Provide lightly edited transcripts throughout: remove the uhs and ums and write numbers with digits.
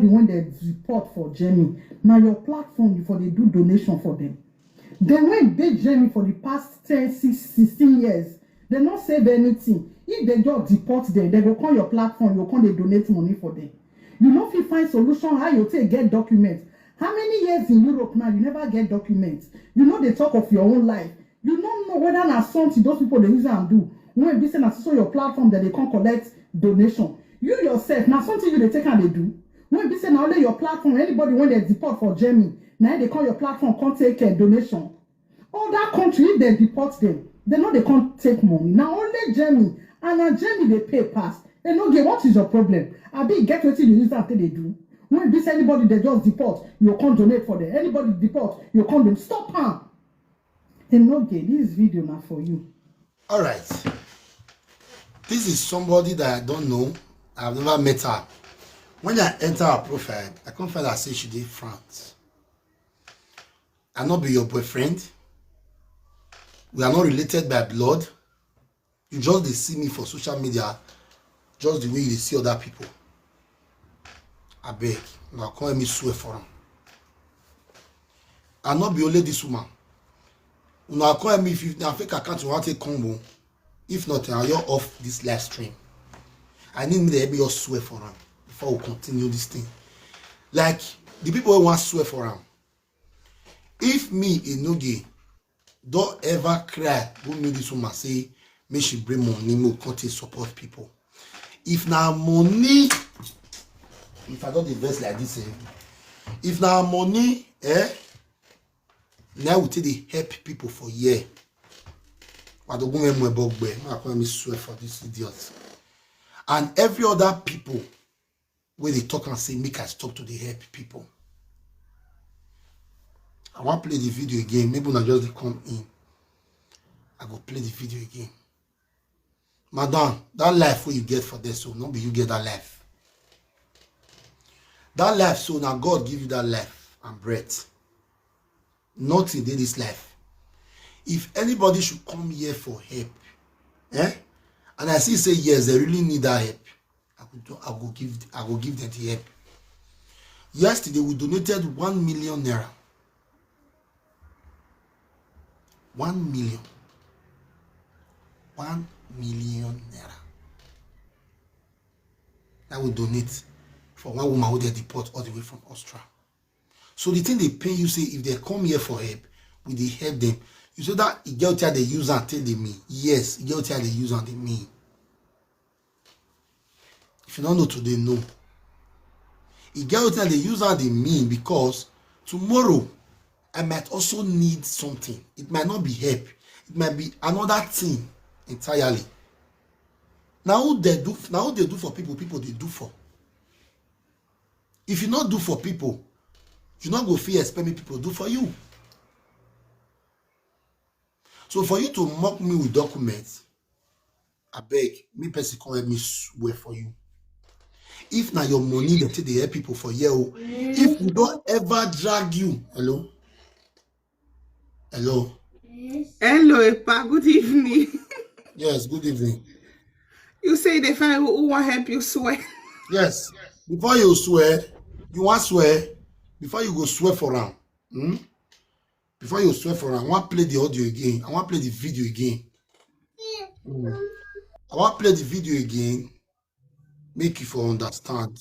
when they report for Jamie, now your platform before they do donation for them. Then when they Jamie for the past 10, 16 years, they not save anything. If they just deport them, they go call your platform, you come they donate money for them. You know if you find solution how you take get documents. How many years in Europe now you never get documents? You know they talk of your own life. You don't know whether that's something those people they use and do. When they say that's also your platform that they can't collect donation. You yourself, now something you they take and they do. When they say now only your platform, anybody when they deport for Germany, now they call your platform can't take a donation. Other country, if they deport them, they know they can't take money. Now only Germany, and now Germany they pay pass. Enogie, what is your problem? I be get what you use that they do. When this anybody they just deport, you can't donate for them. Anybody deport, you can't them. Stop her. Enogie, this video now for you. All right. This is somebody that I don't know. I've never met her. When I enter her profile, I can't find her say she did France. I not be your boyfriend. We are not related by blood. You just they see me for social media, just the way you see other people. I beg. Now call me swear for them. I not be only this woman. Now call me if you now fake account you want to take combo. If not, you're off this live stream. I need me to help you swear for them before we continue this thing. Like the people who want swear for them. If me, Enogie, don't ever cry, go meet this woman say, make she bring money, me continue support people. If now money, if I don't invest like this, if now money, now we take the help people for year. I don't go my bugbear. I call me swear for this idiot. And every other people where they talk and say, make us talk to the help people. I want to play the video again. Maybe when I just come in, I go play the video again. Madam, that life where you get for this, so not be you get that life. That life, so now God give you that life and breath. Nothing did this life. If anybody should come here for help, and I see say yes, they really need that help, I will give them the help. Yesterday we donated 1 million naira. 1 million. 1 million naira. That will donate for one woman who they deport all the way from Austria. So the thing they pay you say if they come here for help, will they help them? You say that it get they use and tell them me. Yes, it get they use and they mean. If you don't know today, no. It get they use and they mean because tomorrow I might also need something. It might not be help. It might be another thing entirely. Now they do for people they do for. If you not do for people, you not go fear expect me people do for you. So for you to mock me with documents, I beg, me person come help me swear for you. If now your money they take the help people for you, if we don't ever drag you, hello? Hello? Hello, Epa, good evening. Yes, good evening. You say they find who want help you swear. Yes. Before you swear, you want swear, before you go swear for them. Before you swear for them, I want to play the audio again. I want to play the video again. I want to play the video again. Make you for understand.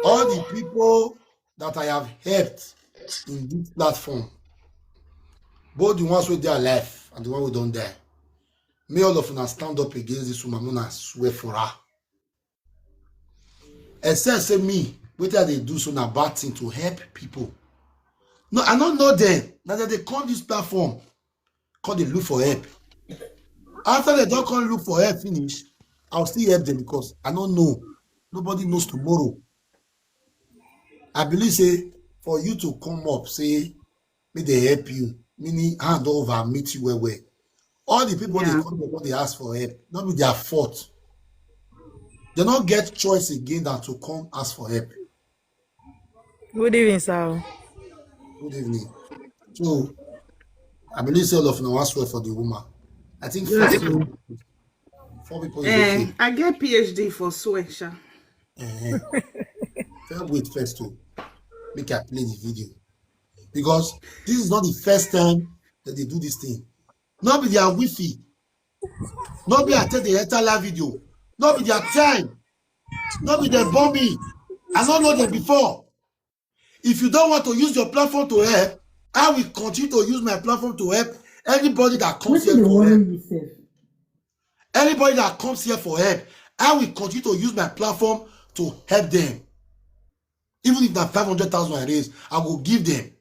All the people that I have helped in this platform, both the ones with their life and the one who don't die, may all of them stand up against this woman and swear for her. Except say me, whether they do so na bad thing to help people. No, I don't know them. Now that they come this platform, call they look for help. After they don't come look for help finish, I'll still help them because I don't know. Nobody knows tomorrow. I believe say for you to come up, say, may they help you, meaning hand over, meet you where. All the people they come up, they ask for help, not be their fault. They don't get choice again than to come ask for help. Good evening, sir. Good evening. So I believe say all of them want swear for the woman. I think four people is okay. I get PhD for swear, sha. Wait first to make I play the video. Because this is not the first time that they do this thing. Not be their Wi-Fi. Not be I take the entire video. Not be their time. Not be their bombing. I don't know them before. If you don't want to use your platform to help, I will continue to use my platform to help anybody that comes here for help. Anybody that comes here for help, I will continue to use my platform to help them. Even if that 500,000 I raise, I will give them.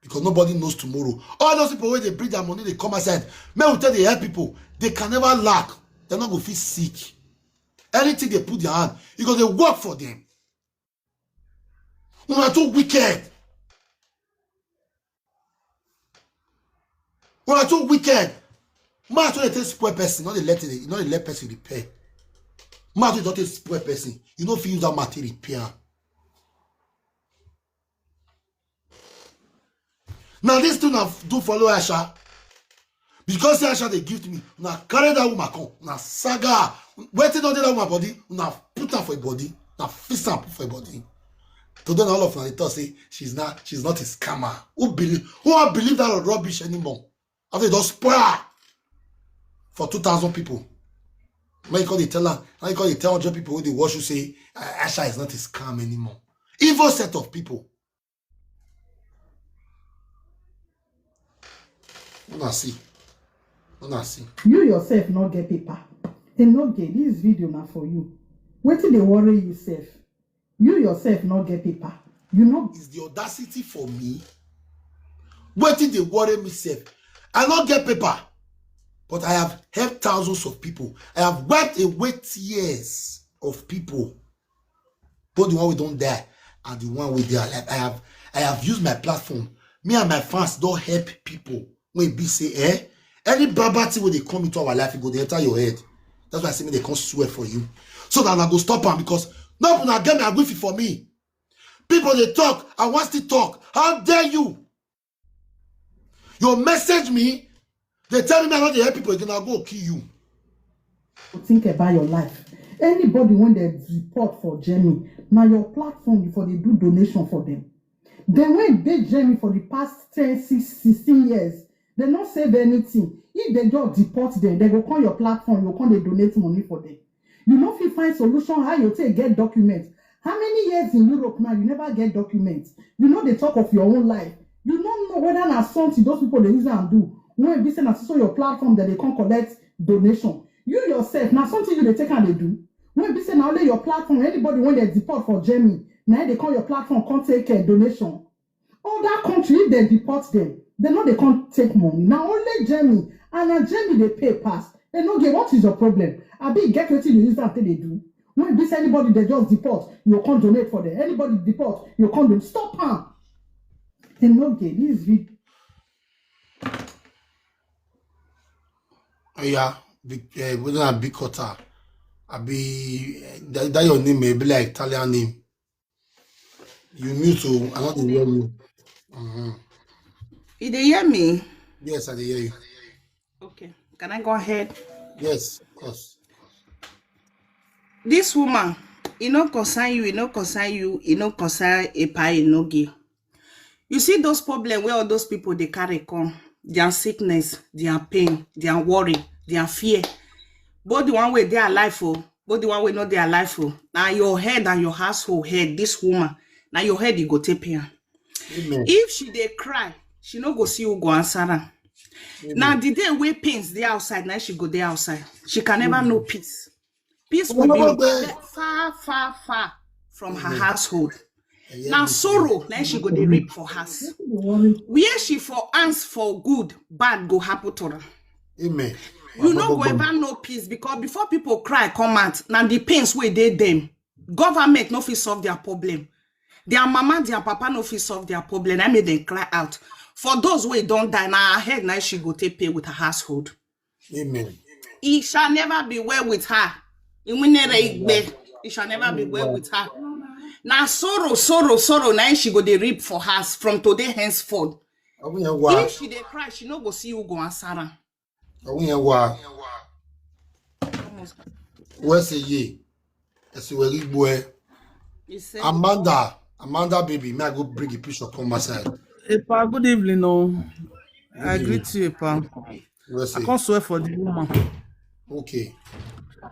Because nobody knows tomorrow. All those people, when they bring their money, they come outside. Men will tell they help people. They can never lack. They're not going to feel sick. Anything they put their hand, because they work for them. We are too wicked. We are too wicked. Man, when they take spoil person, not they let person repair. Man, when they don't take spoil person, you don't feel use that material repair. Now this thing I do follow Asha. Because Asha they give to me. Now carry that woman come. Now saga. Waiting on that woman body. Now put her for a body. Now fix her for a body. To then all of them they thought say she's not a scammer. Who won't believe that rubbish anymore? After they just spoil her for 2,000 people. When you call the teller, now you call the 100 people who they watch you say Asha is not a scam anymore. Evil set of people. Una see. You yourself not get paper. Enogie, this video now for you. Wait till they worry yourself. You yourself not get paper. You know. It's the audacity for me. Wait till they worry myself. I not get paper. But I have helped thousands of people. I have wiped away tears of people. Both the one we don't die and the one we die alive. I have used my platform. Me and my fans don't help people. When be say, any bad thing when they come into our life, it go they enter your head. That's why I say me they can't swear for you. So that I go stop them because no one will get my Wi-Fi for me. People they talk, I want to talk. How dare you? You message me, they tell me I not to help people again, I'll go kill you. Think about your life. Anybody when they report for Jamie, now your platform before they do donation for them. Then when they Jamie for the past 10, 16 years, they not save anything. If they just deport them, they go call your platform, you come they donate money for them. You know if you find solution how you take get documents. How many years in Europe now you never get documents? You know they talk of your own life. You don't know whether that's something those people they use and do. When be saying so your platform that they can't collect donation. You yourself now something you they take and they do. When be saying now only your platform, anybody when they deport for Jamie, now they call your platform can't take a donation. Other country if they deport them, they know they can't take money. Now only Jamie and now Jamie they pay pass. They know what is your problem? I be get what you use that they do. When this anybody they just deport, you can't donate for them. Anybody deport, you can't do. Stop her. Enogie, this video. Yeah, we don't have big cutter. I be that your name may be like Italian name. You mute to I not hear you. You dey hear me? Yes, I hear you. Okay. Can I go ahead? Yes, of course. This woman, it no concern you, it no concern Enogie. You see those problems where all those people they carry come, their sickness, their pain, their worry, their fear. Both the one way they are alive for, both the one way not they are alive for. Now your head and your household head, this woman, now your head you go take her. Amen. If she dey cry, she no go see you go answer her. Now the day where pains they outside, now she go there outside. She can never know peace. Peace will be far, far, far from her household. Now sorrow, now she go dey reap for house. Where she for answer for good, bad go happen to her. Amen. You no go ever know peace because before people cry come out, now the pains wey dey them. Government no fit solve their problem. Their mama, their papa no fit solve their problem. I made them cry out. For those who don't die, now her head now she go take pay with her household. Amen. It shall never be well with her. It shall never be well with her. Now sorrow, now she go dey reap for her from today henceforth. If she dey cry, she no go see you go answer her. Where's a ye? As you will boy, He said, Amanda baby, may I go bring a picture from my side? Epa, good evening, no. I Good greet you, Epa. Let's I see. can't swear for the woman. Okay.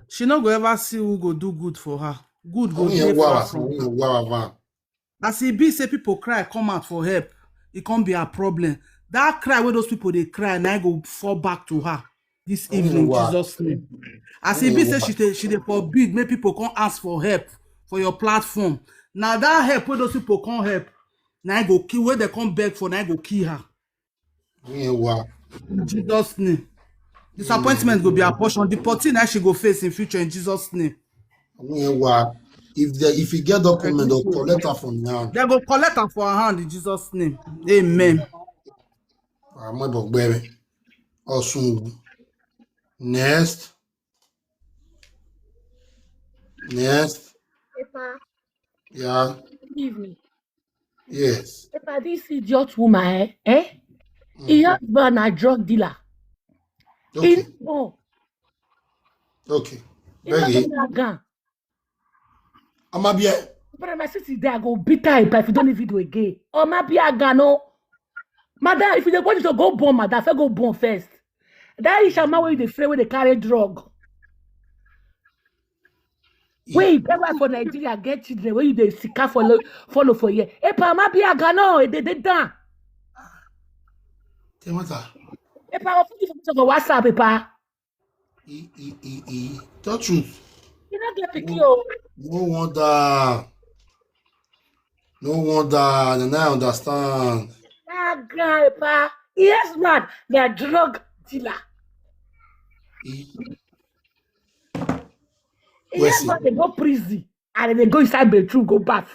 She not go ever see who go do good for her. Good go Only dey a far wow, from only her. a wow. As e be say people cry, come out for help. It can't be a problem. That cry where those people they cry, and I go fall back to her this Only a evening, wow. Jesus' name. As e Only be a say wow. she dey forbid, make people come ask for help for your platform. Now that help where those people can't help, now I go kill where they come beg for, now I go kill her. Only a wow. In Jesus' name. Amen. Disappointment go be her portion. The potty now she go face in future in Jesus' name. Only a wow. If you get I document, agree they'll to it. collect her from now. They go collect her for her hand in Jesus' name. Amen. I'm not baby. Also, next. Epa, Yeah. good evening. Yes. Epa, this idiot woman, He husband a drug dealer. He Okay. no, Okay. he not Very. get that gun. I'm a bien. But my sister there, I go beat her if you don't leave video again. Oh, my be a gun, no. Madam, if you don't want you to go born, madam, first go born first. That is a man where they free where they carry drug. Wait, ever for Nigeria get children where you they sick follow for year. Epa, my be a gun, no, they done. Tell me that. Epa, I'll put you for WhatsApp, Epa. Tell truth. You not get picky, No wonder. And I understand. That guy, Epa. Yes, man, they're drug dealer. Yes, man, they go prison and then they go inside bedroom, go bath.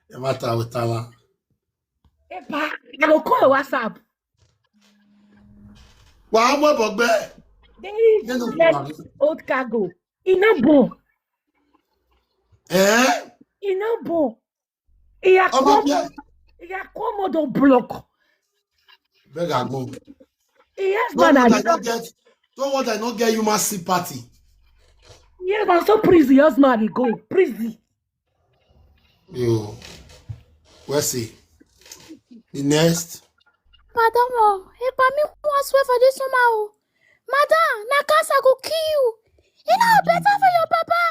The matter with Tala. Epa, I go call your WhatsApp. Well, I'm about bed. There is old cargo. He no bon. He no bon. He a commode block. Beg I go. Yes, Don't man, want I not get human sympathy. yes, man, so prison, yes, man, he go prison. Yo. Let's see. The next. Madam, Epa, me wan swear for this woman. Madam, na cancer go kill you. E no better for your papa.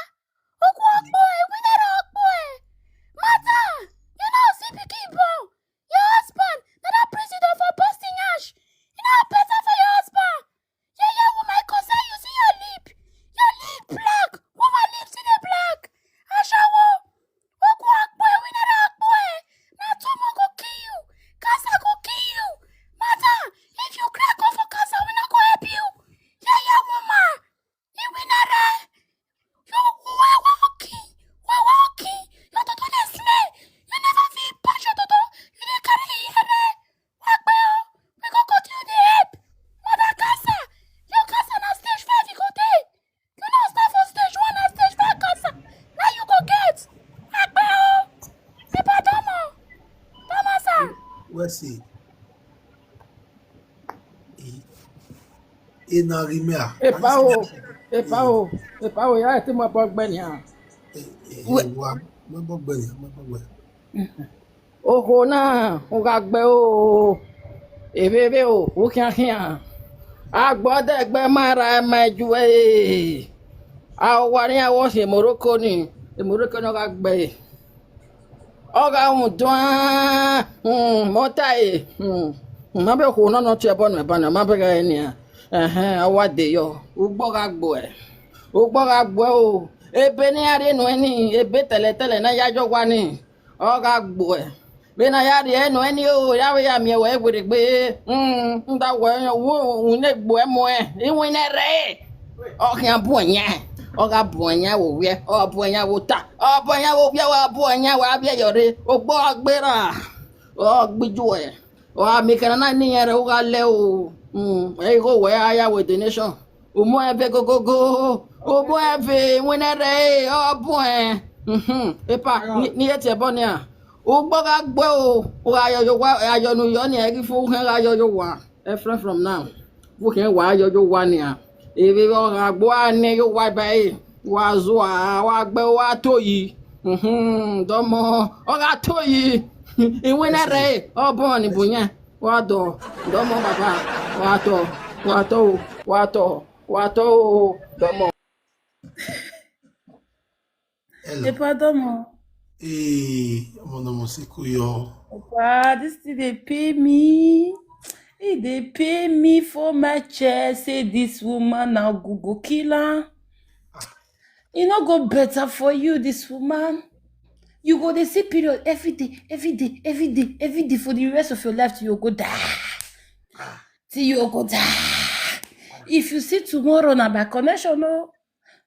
We never Madam, you know see pikin born. Your husband, na that president for busting ash. E no better for your husband. Yeah, woman, concern you see your lip. Your lip black. Woman lips in the black. Ashawo. We never na tumor go kill you. Cancer go kill you. Madam, if you crack off for cancer, we not go help you. Yeah, woman. You will not we're walking. Your toto dey smell. You never feel punch your toto. You dey carry your hair. We go continue the help. Mother cancer. Your cancer na stage 5 you go take. You know start for stage 1 and stage 5 cancer. Now you go get. Epa Tomo, sir. Let's see. Enogie. Epa o, ya ti mo bọ gbẹ ni a. Oko náà, o ka gbẹ o. Ebebe o, o kíákíá. Agbọ́dẹ̀gbẹ́ mara mẹ́jú ẹ̀. Àwọn ní àwọn ṣe Morocco ni o ka gbẹ. Ọ̀gá ohun dùn mọ́tà ẹ̀. Má bẹ́ẹ̀ kó náà tiẹ̀ bọ́ nù ẹ̀ bá nù, má bẹ́ẹ̀ ẹ̀ ni à. Àwa dè yọ, o gbọ́ ka gbọ́ ẹ̀. O gbọ́ ka gbọ́ o. Ebe ní àárẹ̀ nù ẹ̀ ní ebe tẹ̀lẹ̀tẹ̀lẹ̀ náà yájọ́ wa ni. Ọ̀gá gbọ́ ẹ̀. Bẹ́ẹ̀ náà yára ẹ̀ nù ẹ̀ ní o, yàwé yà mí ẹ̀wọ̀ ẹ̀ wèrè gbé. Ń ta wọ̀ ẹ̀ wò ń lè gbọ́ ẹ̀ mọ́ ẹ̀. Ìwìn náà rẹ̀. Ọ̀kàn bọ̀ yẹn. Ọ̀gá bọ̀ yẹn wò wíẹ̀. Ọ̀bọ̀ yẹn wò ta. Ọ̀bọ̀ yẹn wò wíẹ̀ wà bọ̀ yẹn wà abíyẹ̀ yọ̀rẹ̀. O gbọ́ agbéra. Ọ̀gbíjú ẹ̀. Àmì kan náà níyẹn rẹ̀ ó ká lẹ́ o. Ẹ̀ kò wẹ̀ ayáwó donation. Òmù ẹ̀fẹ̀ gogogo. Òmù ẹ̀fẹ̀ ìwìn náà rẹ̀ ọ̀bọ̀ ẹ̀. Epa ní etí ẹ̀ bọ́ ni à. O gbọ́ ká gbọ́ o ayọ̀nu yọ ni ẹ̀rí fún ayọ̀yọ̀ wà ẹ friend from now fún kí n wà ayọ̀yọ̀ wà ni à Ebe wa gbo ane yo wa bai. Wa zo wa gbe wa to yi. Domo o ga to yi. Iwe na re o bon ni bunya. Wa do. Domo baba. Wa to. Domo. Hello. Epa domo. Mon yo. Opa, this thing they pay me. They pay me for my chair. Say this woman now go kill her. It no go better for you, this woman. You go dey see period every day for the rest of your life till you go die. Till you go die. If you see tomorrow na by connection, no.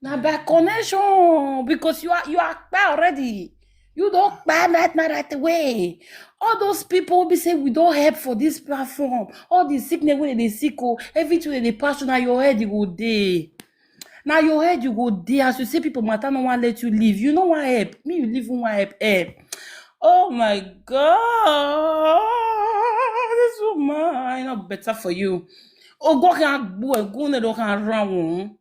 Na by connection. Because you are bad already. You don't buy right away. All those people be say we don't help for this platform. All the sickness when they sick, everything they pass on your head, you go day. Now your head you go there. As you say people matter no one let you leave. You know what help? Me you leave one help. Oh my God. This woman not better for you. Oh God can go can run.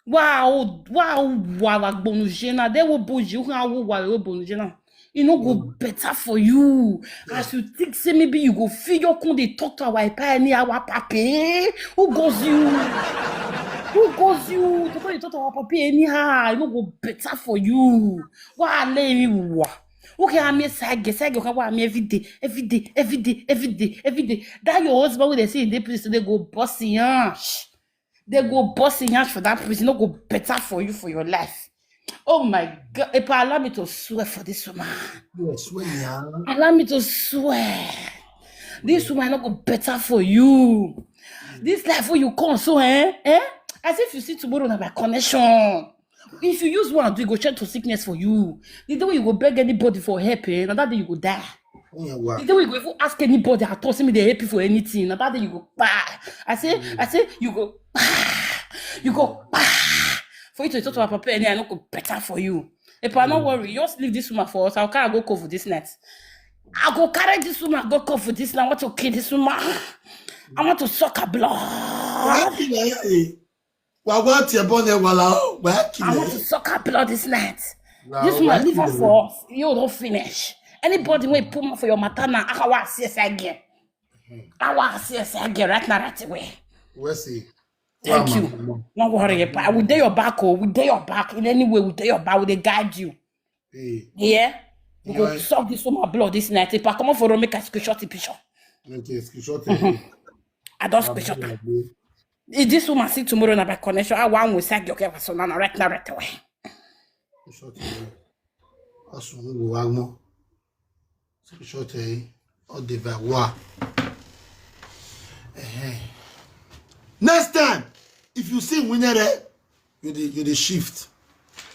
Wow, bonujena. They will bouge you can bonujena. It no go better for you. As you think say maybe you go feel your con they talk to our pioneer our papi. Who goes you? Who goes you? To go talk to our papi anyhow. It no go better for you. Why let me okay, I mean side okay, why me every day. That your husband when they say in the place they go bossy yansh. They go bossy yansh for that place. It no go better for you for your life. Oh my God. Epa, allow me to swear for this woman. Yes, when ya. Allow me to swear. This woman not go better for you. This life where you come so, as if you see tomorrow na by connection. If you use one, you go check to sickness for you. The day you go beg anybody for help, and that day you go die. The day you go even ask anybody at all, say me they help you for anything, and that day you go bah. I say you go bah. You go bah. For you to talk to our papa and I no go better for you. If I not worry, just leave this woman for us. I'll carry go cover this night. I'll go carry this woman, go cover this night. I want to kill this woman. I want to suck her blood. I want to suck her blood this night. This woman leave her for us. You don't finish. Anybody will put me for your matana. I want to see us again. I want to see us again right now, right away. We'll see. Thank you. Don't worry, I will do your back. We do your back in any way. We do your back. We dey guide you. Yeah. We go suck this woman blood this night. If I come for make a screenshot picture. Okay, screenshot. I don't screenshot. If this woman see tomorrow na by connection, I want we say okay so now right now right away. Screenshot all the va. Next time, if you see winner, you the shift.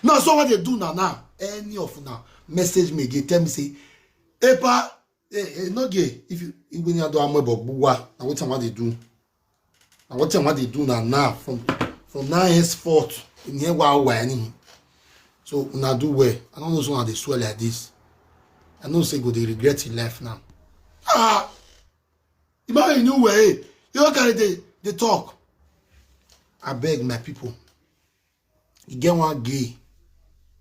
Now, so what they do now, any of now, message me, tell me say, Epa, Enogie, if you when you do a mobile, now what they do? Now what they do now from now henceforth in here while any. So now do well. I don't know so how they swear like this. I know say go they regret in life now. Imagine new way. You don't carry they talk. I beg my people. You get one gay.